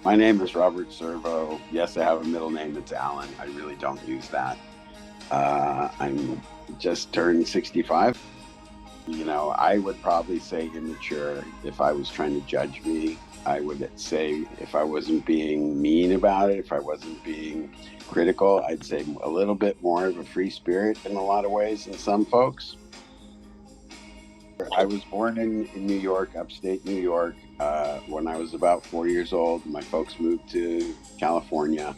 My name is Robert Szerwo. Yes, I have a middle name. It's Alan. I really don't use that. I'm just turned 65. I would probably say immature if I was trying to judge me. I would say if I wasn't being mean about it, if I wasn't being critical, I'd say a little bit more of a free spirit in a lot of ways than some folks. I was born in New York, upstate New York. When I was about 4 years old, my folks moved to California,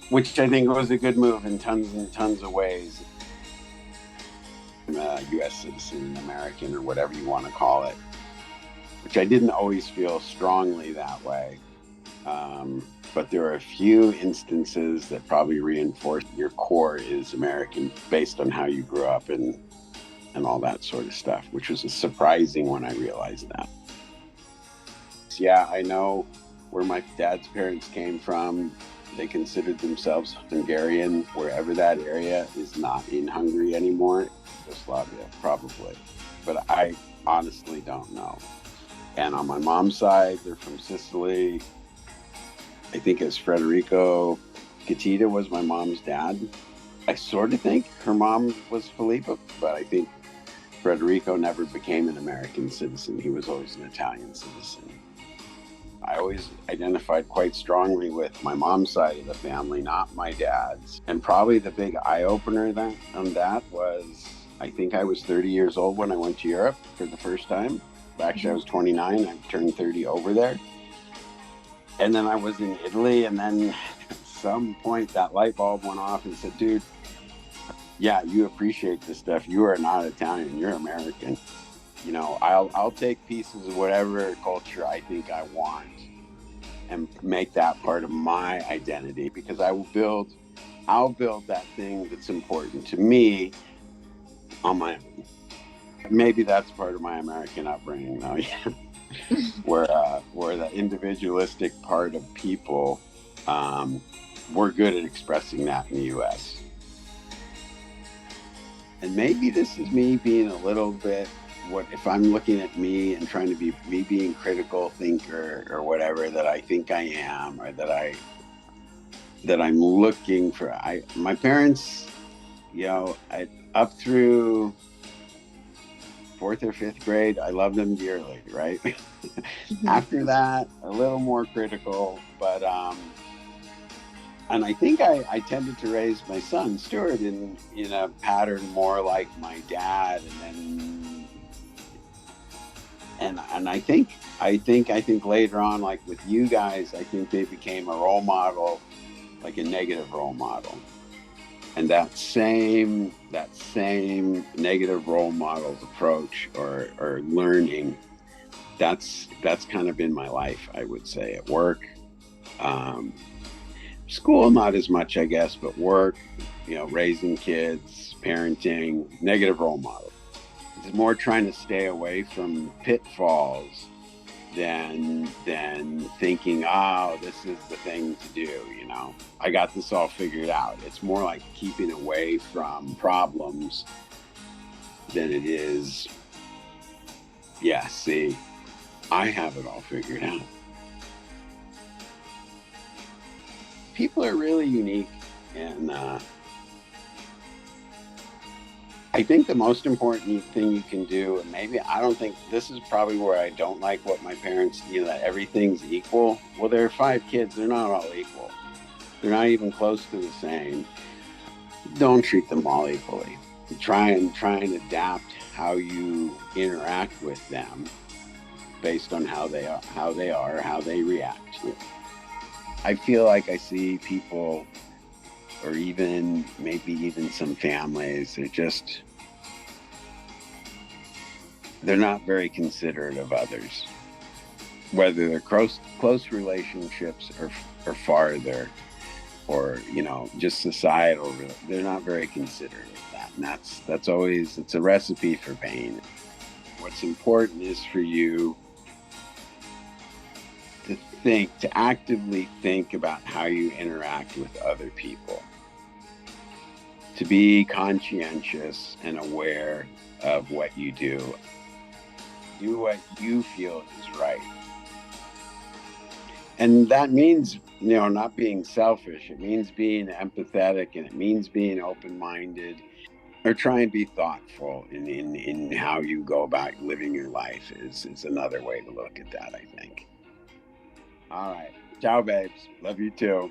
which I think was a good move in tons and tons of ways. I'm a U.S. citizen, American, or whatever you want to call it, which I didn't always feel strongly that way. But there are a few instances that probably reinforce your core is American based on how you grew up and all that sort of stuff, which was surprising when I realized that. Yeah, I know where my dad's parents came from. They considered themselves Hungarian, wherever that area is not in Hungary anymore. Yugoslavia, probably. But I honestly don't know. And on my mom's side, they're from Sicily. I think it's Federico Gatita was my mom's dad. I sort of think her mom was Filippa, but I think Federico never became an American citizen. He was always an Italian citizen. I always identified quite strongly with my mom's side of the family, not my dad's. And probably the big eye opener on that was I think I was 30 years old when I went to Europe for the first time. Actually, I was 29. I turned 30 over there. And then I was in Italy. And then at some point, that light bulb went off and said, dude, yeah, you appreciate this stuff. You are not Italian. You're American. I'll take pieces of whatever culture I think I want and make that part of my identity because I'll build that thing that's important to me on my own. Maybe that's part of my American upbringing, though, where the individualistic part of people, we're good at expressing that in the U.S. And maybe this is me being a little bit what if I'm looking at me and trying to be me being critical thinker or whatever that I think I am or that I'm looking for. My parents, up through fourth or fifth grade, I love them dearly, right? After that, a little more critical, but and I think I tended to raise my son Stuart in a pattern more like my dad, and I think later on, like with you guys, I think they became a role model, like a negative role model, and that same negative role model approach or learning, that's kind of been my life, I would say, at work. School, not as much, I guess, but work, raising kids, parenting, negative role model. It's more trying to stay away from pitfalls than thinking, oh, this is the thing to do. I got this all figured out. It's more like keeping away from problems than it is, yeah, see, I have it all figured out. People are really unique, and I think the most important thing you can do, and maybe I don't think this is probably where I don't like what my parents, that everything's equal. Well, there are 5 kids, they're not all equal. They're not even close to the same. Don't treat them all equally. Try and adapt how you interact with them based on how they are, how they react. I feel like I see people, or maybe even some families, they're not very considerate of others, whether they're close relationships or farther, or just societal. They're not very considerate of that, and it's a recipe for pain. What's important is for you to actively think about how you interact with other people, to be conscientious and aware of what you do what you feel is right. And that means, not being selfish. It means being empathetic, and it means being open-minded, or try and be thoughtful in how you go about living your life is another way to look at that, I think. All right. Ciao, babes. Love you too.